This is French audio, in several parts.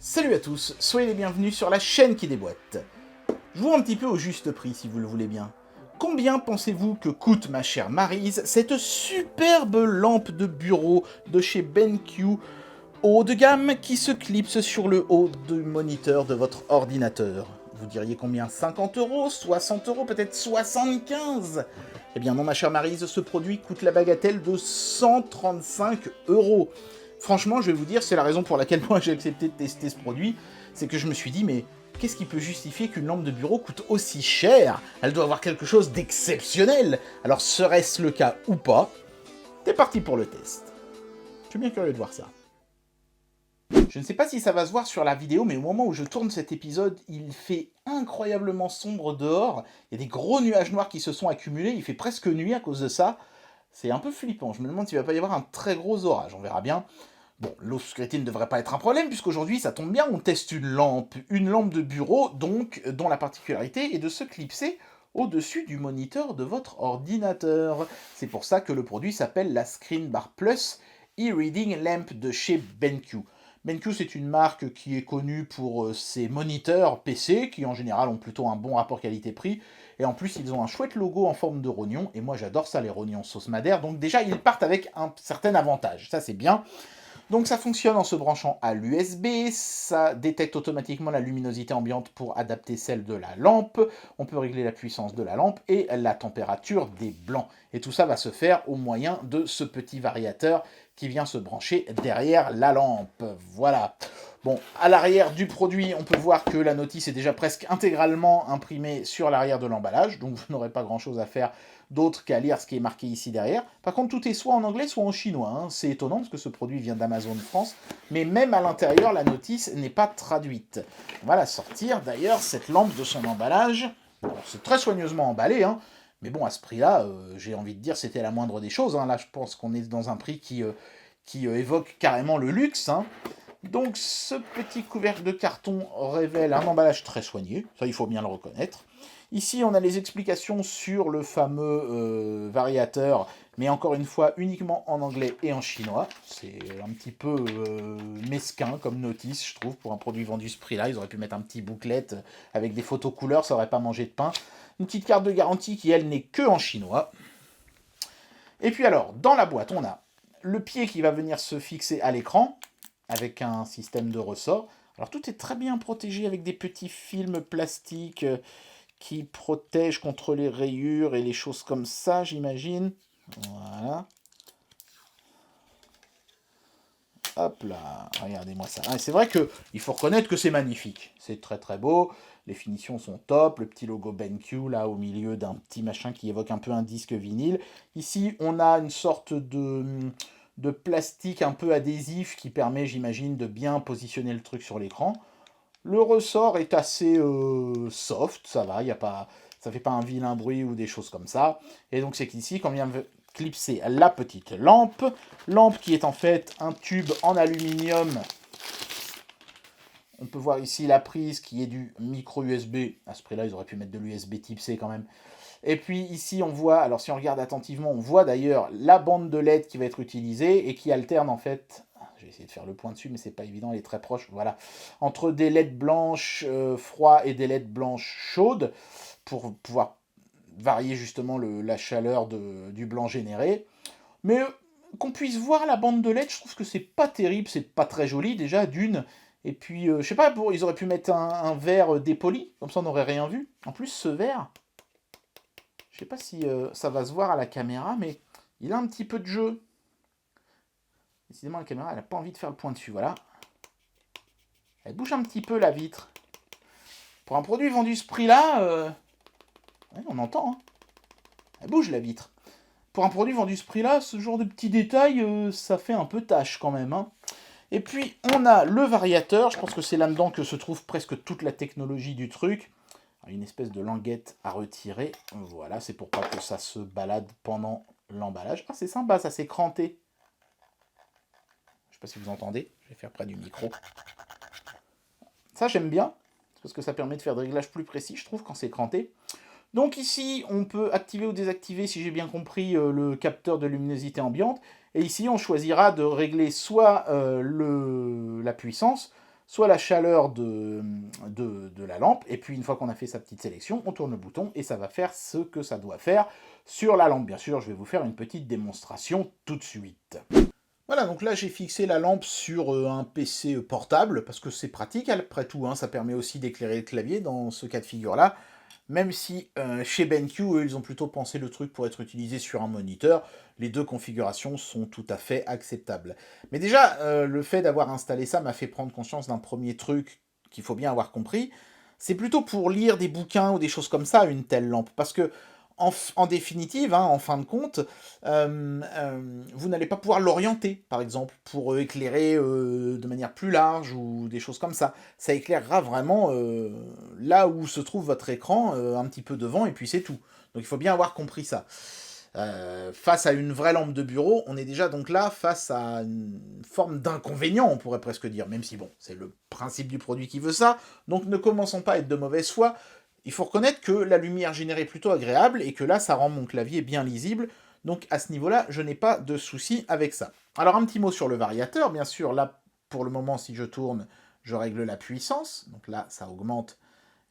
Salut à tous, soyez les bienvenus sur la chaîne qui déboîte. Je vous rends un petit peu au juste prix si vous le voulez bien. Combien pensez-vous que coûte, ma chère Maryse, cette superbe lampe de bureau de chez BenQ haut de gamme qui se clipse sur le haut du moniteur de votre ordinateur? Vous diriez combien? 50 euros, 60 euros, peut-être 75? Eh bien non, ma chère Maryse, ce produit coûte la bagatelle de 135 euros. Franchement, je vais vous dire, c'est la raison pour laquelle moi j'ai accepté de tester ce produit, c'est que je me suis dit, mais qu'est-ce qui peut justifier qu'une lampe de bureau coûte aussi cher? Elle doit avoir quelque chose d'exceptionnel. Alors serait-ce le cas ou pas? C'est parti pour le test. Je suis bien curieux de voir ça. Je ne sais pas si ça va se voir sur la vidéo, mais au moment où je tourne cet épisode, il fait incroyablement sombre dehors. Il y a des gros nuages noirs qui se sont accumulés, il fait presque nuit à cause de ça. C'est un peu flippant, je me demande s'il va pas y avoir un très gros orage, on verra bien. Bon, l'obscurité ne devrait pas être un problème, puisqu'aujourd'hui, ça tombe bien, on teste une lampe de bureau, donc, dont la particularité est de se clipser au-dessus du moniteur de votre ordinateur. C'est pour ça que le produit s'appelle la Screen Bar Plus e-Reading Lamp de chez BenQ. BenQ, c'est une marque qui est connue pour ses moniteurs PC, qui en général ont plutôt un bon rapport qualité-prix, et en plus, ils ont un chouette logo en forme de rognon, et moi j'adore ça, les rognons sauce madère, donc déjà, ils partent avec un certain avantage, ça c'est bien. Donc ça fonctionne en se branchant à l'USB, ça détecte automatiquement la luminosité ambiante pour adapter celle de la lampe, on peut régler la puissance de la lampe et la température des blancs. Et tout ça va se faire au moyen de ce petit variateur qui vient se brancher derrière la lampe. Voilà. Bon, à l'arrière du produit, on peut voir que la notice est déjà presque intégralement imprimée sur l'arrière de l'emballage, donc vous n'aurez pas grand-chose à faire d'autre qu'à lire ce qui est marqué ici derrière. Par contre, tout est soit en anglais, soit en chinois. Hein. C'est étonnant, parce que ce produit vient d'Amazon France, mais même à l'intérieur, la notice n'est pas traduite. On va la sortir, d'ailleurs, cette lampe de son emballage. C'est très soigneusement emballé, hein, mais bon, à ce prix-là, j'ai envie de dire, c'était la moindre des choses. Hein. Là, je pense qu'on est dans un prix qui évoque carrément le luxe. Hein. Donc, ce petit couvercle de carton révèle un emballage très soigné, ça il faut bien le reconnaître. Ici, on a les explications sur le fameux variateur, mais encore une fois, uniquement en anglais et en chinois. C'est un petit peu mesquin comme notice, je trouve, pour un produit vendu ce prix-là. Ils auraient pu mettre un petit bouclette avec des photos couleurs, ça aurait pas mangé de pain. Une petite carte de garantie qui, elle, n'est que en chinois. Et puis alors, dans la boîte, on a le pied qui va venir se fixer à l'écran, avec un système de ressort. Alors tout est très bien protégé avec des petits films plastiques qui protègent contre les rayures et les choses comme ça, j'imagine. Voilà. Hop là, regardez-moi ça. Ah, c'est vrai qu'il faut reconnaître que c'est magnifique. C'est très très beau, les finitions sont top, le petit logo BenQ là au milieu d'un petit machin qui évoque un peu un disque vinyle. Ici, on a une sorte de plastique un peu adhésif qui permet, j'imagine, de bien positionner le truc sur l'écran. Le ressort est assez soft, ça va, ça fait pas un vilain bruit ou des choses comme ça. Et donc c'est qu'ici, quand on vient clipser la petite lampe, lampe qui est en fait un tube en aluminium. On peut voir ici la prise qui est du micro USB. À ce prix-là, ils auraient pu mettre de l'USB type C quand même. Et puis ici, on voit, alors si on regarde attentivement, on voit d'ailleurs la bande de LED qui va être utilisée et qui alterne en fait. Je vais essayer de faire le point dessus, mais c'est pas évident, elle est très proche. Voilà. Entre des LED blanches froides et des LED blanches chaudes pour pouvoir varier justement la chaleur du blanc généré. Mais qu'on puisse voir la bande de LED, je trouve que c'est pas terrible, c'est pas très joli déjà d'une. Et puis, je sais pas, ils auraient pu mettre un verre dépoli, comme ça on n'aurait rien vu. En plus, ce verre, je sais pas si ça va se voir à la caméra, mais il a un petit peu de jeu. Décidément, la caméra, elle n'a pas envie de faire le point dessus, voilà. Elle bouge un petit peu, la vitre. Pour un produit vendu ce prix-là, ouais, on entend, hein. Elle bouge, la vitre. Pour un produit vendu ce prix-là, ce genre de petits détails, ça fait un peu tâche quand même, hein. Et puis, on a le variateur. Je pense que c'est là-dedans que se trouve presque toute la technologie du truc. Une espèce de languette à retirer. Voilà, c'est pour pas que ça se balade pendant l'emballage. Ah, c'est sympa, ça s'est cranté. Je sais pas si vous entendez. Je vais faire près du micro. Ça, j'aime bien. Parce que ça permet de faire des réglages plus précis, je trouve, quand c'est cranté. Donc ici, on peut activer ou désactiver, si j'ai bien compris, le capteur de luminosité ambiante. Et ici, on choisira de régler soit la puissance, soit la chaleur de la lampe, et puis une fois qu'on a fait sa petite sélection, on tourne le bouton, et ça va faire ce que ça doit faire sur la lampe. Bien sûr, je vais vous faire une petite démonstration tout de suite. Voilà, donc là j'ai fixé la lampe sur un PC portable, parce que c'est pratique après tout, hein, ça permet aussi d'éclairer le clavier dans ce cas de figure-là, même si chez BenQ, eux, ils ont plutôt pensé le truc pour être utilisé sur un moniteur, les deux configurations sont tout à fait acceptables. Mais déjà, le fait d'avoir installé ça m'a fait prendre conscience d'un premier truc qu'il faut bien avoir compris, c'est plutôt pour lire des bouquins ou des choses comme ça, une telle lampe, parce que en définitive, hein, en fin de compte, vous n'allez pas pouvoir l'orienter, par exemple, pour éclairer de manière plus large ou des choses comme ça. Ça éclairera vraiment là où se trouve votre écran, un petit peu devant, et puis c'est tout. Donc il faut bien avoir compris ça. Face à une vraie lampe de bureau, on est déjà donc là face à une forme d'inconvénient, on pourrait presque dire, même si bon, c'est le principe du produit qui veut ça, donc ne commençons pas à être de mauvaise foi. Il faut reconnaître que la lumière générée est plutôt agréable, et que là, ça rend mon clavier bien lisible, donc à ce niveau-là, je n'ai pas de souci avec ça. Alors un petit mot sur le variateur, bien sûr, là, pour le moment, si je tourne, je règle la puissance, donc là, ça augmente,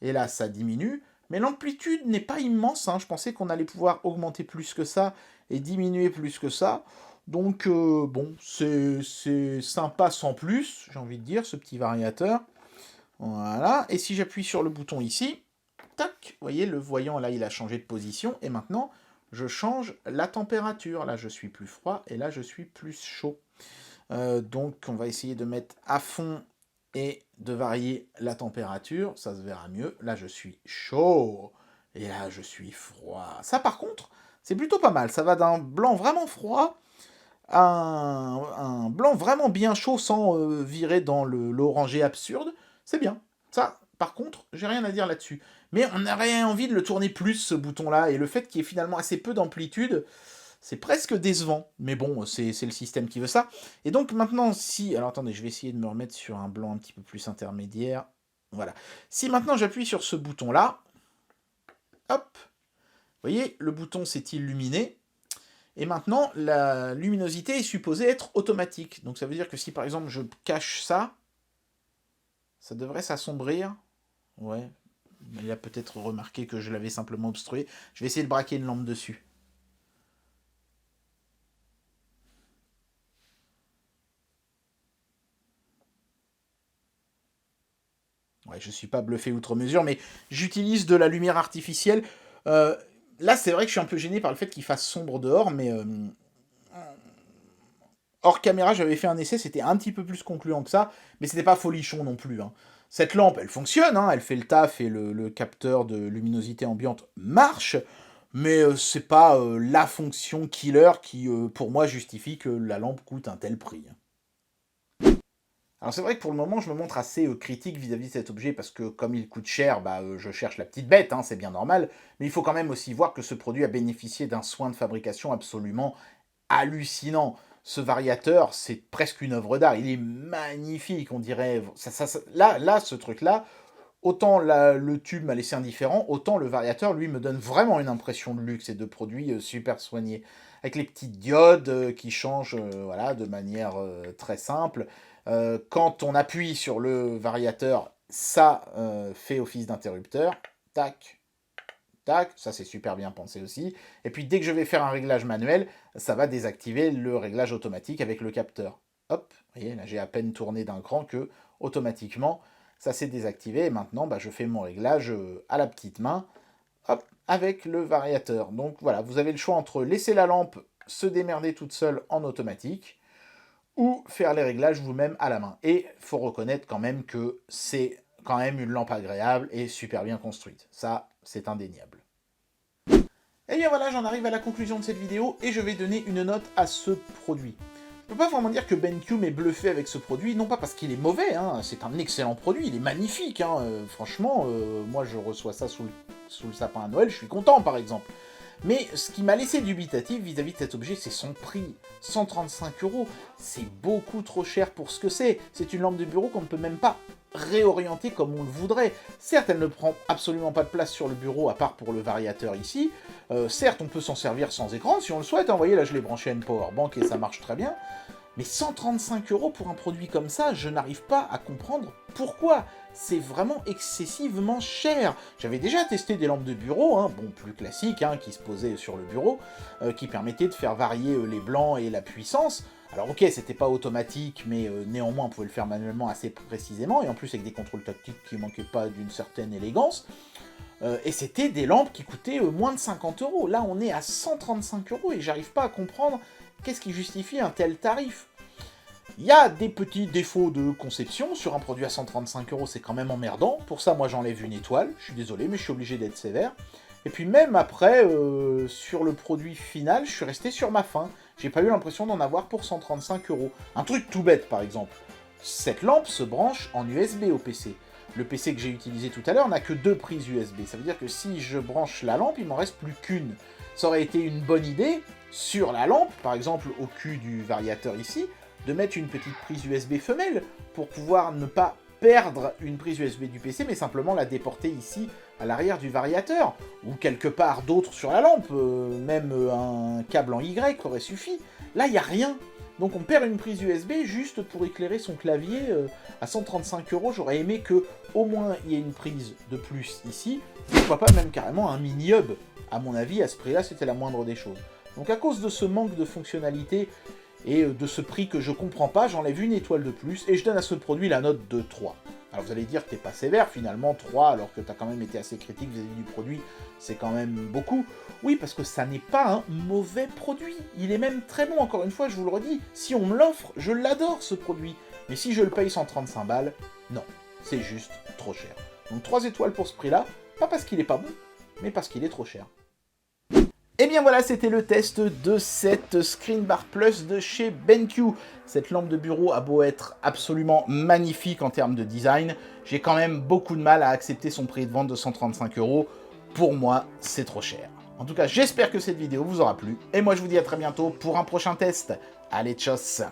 et là, ça diminue, mais l'amplitude n'est pas immense, hein. Je pensais qu'on allait pouvoir augmenter plus que ça, et diminuer plus que ça, donc bon, c'est sympa sans plus, j'ai envie de dire, ce petit variateur. Voilà, et si j'appuie sur le bouton ici, tac, vous voyez, le voyant, là, il a changé de position, et maintenant, je change la température. Là, je suis plus froid, et là, je suis plus chaud. Donc, on va essayer de mettre à fond et de varier la température. Ça se verra mieux. Là, je suis chaud, et là, je suis froid. Ça, par contre, c'est plutôt pas mal. Ça va d'un blanc vraiment froid à un blanc vraiment bien chaud sans virer dans l'orangé absurde. C'est bien. Ça, par contre, j'ai rien à dire là-dessus. Mais on aurait envie de le tourner plus, ce bouton-là, et le fait qu'il y ait finalement assez peu d'amplitude, c'est presque décevant. Mais bon, c'est le système qui veut ça. Et donc maintenant, si... Alors attendez, je vais essayer de me remettre sur un blanc un petit peu plus intermédiaire. Voilà. Si maintenant j'appuie sur ce bouton-là, hop, vous voyez, le bouton s'est illuminé, et maintenant, la luminosité est supposée être automatique. Donc ça veut dire que si par exemple je cache ça, ça devrait s'assombrir. Ouais, il a peut-être remarqué que je l'avais simplement obstrué. Je vais essayer de braquer une lampe dessus. Ouais, je suis pas bluffé outre mesure, mais j'utilise de la lumière artificielle. Là, c'est vrai que je suis un peu gêné par le fait qu'il fasse sombre dehors, mais hors caméra, j'avais fait un essai, c'était un petit peu plus concluant que ça, mais c'était pas folichon non plus, hein. Cette lampe, elle fonctionne, hein, elle fait le taf, et le capteur de luminosité ambiante marche, mais c'est pas la fonction killer qui, pour moi, justifie que la lampe coûte un tel prix. Alors c'est vrai que pour le moment, je me montre assez critique vis-à-vis de cet objet, parce que comme il coûte cher, bah, je cherche la petite bête, hein, c'est bien normal, mais il faut quand même aussi voir que ce produit a bénéficié d'un soin de fabrication absolument hallucinant. Ce variateur, c'est presque une œuvre d'art. Il est magnifique, on dirait. Là, ce truc-là, autant le tube m'a laissé indifférent, autant le variateur, lui, me donne vraiment une impression de luxe et de produit super soigné. Avec les petites diodes qui changent voilà, de manière très simple. Quand on appuie sur le variateur, ça fait office d'interrupteur. Tac, tac, ça c'est super bien pensé aussi. Et puis dès que je vais faire un réglage manuel, ça va désactiver le réglage automatique avec le capteur. Hop, vous voyez, là j'ai à peine tourné d'un cran que automatiquement ça s'est désactivé. Et maintenant, bah, je fais mon réglage à la petite main, hop, avec le variateur. Donc voilà, vous avez le choix entre laisser la lampe se démerder toute seule en automatique, ou faire les réglages vous-même à la main. Et il faut reconnaître quand même que c'est quand même une lampe agréable et super bien construite. Ça, c'est indéniable. Et bien voilà, j'en arrive à la conclusion de cette vidéo, et je vais donner une note à ce produit. Je peux pas vraiment dire que BenQ m'ait bluffé avec ce produit, non pas parce qu'il est mauvais, hein, c'est un excellent produit, il est magnifique, hein, franchement, moi je reçois ça sous le sapin à Noël, je suis content par exemple. Mais ce qui m'a laissé dubitatif vis-à-vis de cet objet, c'est son prix. 135 €, c'est beaucoup trop cher pour ce que c'est. C'est une lampe de bureau qu'on ne peut même pas réorienter comme on le voudrait. Certes, elle ne prend absolument pas de place sur le bureau, à part pour le variateur ici. Certes, on peut s'en servir sans écran, si on le souhaite. Vous voyez, là, je l'ai branché à une powerbank et ça marche très bien. Mais 135 € pour un produit comme ça, je n'arrive pas à comprendre pourquoi. C'est vraiment excessivement cher. J'avais déjà testé des lampes de bureau, hein, bon, plus classiques, hein, qui se posaient sur le bureau, qui permettaient de faire varier les blancs et la puissance. Alors ok, c'était pas automatique, mais néanmoins on pouvait le faire manuellement assez précisément, et en plus avec des contrôles tactiques qui manquaient pas d'une certaine élégance. Et c'était des lampes qui coûtaient moins de 50 €. Là on est à 135 € et j'arrive pas à comprendre qu'est-ce qui justifie un tel tarif. Il y a des petits défauts de conception, sur un produit à 135 €, c'est quand même emmerdant. Pour ça, moi, j'enlève une étoile, je suis désolé, mais je suis obligé d'être sévère. Et puis même après, sur le produit final, je suis resté sur ma faim. J'ai pas eu l'impression d'en avoir pour 135 €. Un truc tout bête, par exemple. Cette lampe se branche en USB au PC. Le PC que j'ai utilisé tout à l'heure n'a que 2 prises USB. Ça veut dire que si je branche la lampe, il m'en reste plus qu'une. Ça aurait été une bonne idée, sur la lampe, par exemple au cul du variateur ici, de mettre une petite prise USB femelle pour pouvoir ne pas perdre une prise USB du PC, mais simplement la déporter ici à l'arrière du variateur, ou quelque part d'autre sur la lampe, même un câble en Y aurait suffi. Là, il n'y a rien. Donc on perd une prise USB juste pour éclairer son clavier à 135 €. J'aurais aimé que au moins il y ait une prise de plus ici, pourquoi pas même carrément un mini-hub. À mon avis, à ce prix-là, c'était la moindre des choses. Donc à cause de ce manque de fonctionnalité, et de ce prix que je comprends pas, j'enlève une étoile de plus, et je donne à ce produit la note de 3. Alors vous allez dire que t'es pas sévère, finalement, 3, alors que t'as quand même été assez critique vis-à-vis du produit, c'est quand même beaucoup. Oui, parce que ça n'est pas un mauvais produit, il est même très bon, encore une fois, je vous le redis. Si on me l'offre, je l'adore ce produit, mais si je le paye 135 balles, non, c'est juste trop cher. Donc 3 étoiles pour ce prix-là, pas parce qu'il est pas bon, mais parce qu'il est trop cher. Et bien voilà, c'était le test de cette Screen Bar Plus de chez BenQ. Cette lampe de bureau a beau être absolument magnifique en termes de design, j'ai quand même beaucoup de mal à accepter son prix de vente de 135 €. Pour moi, c'est trop cher. En tout cas, j'espère que cette vidéo vous aura plu, et moi je vous dis à très bientôt pour un prochain test. Allez, tchuss!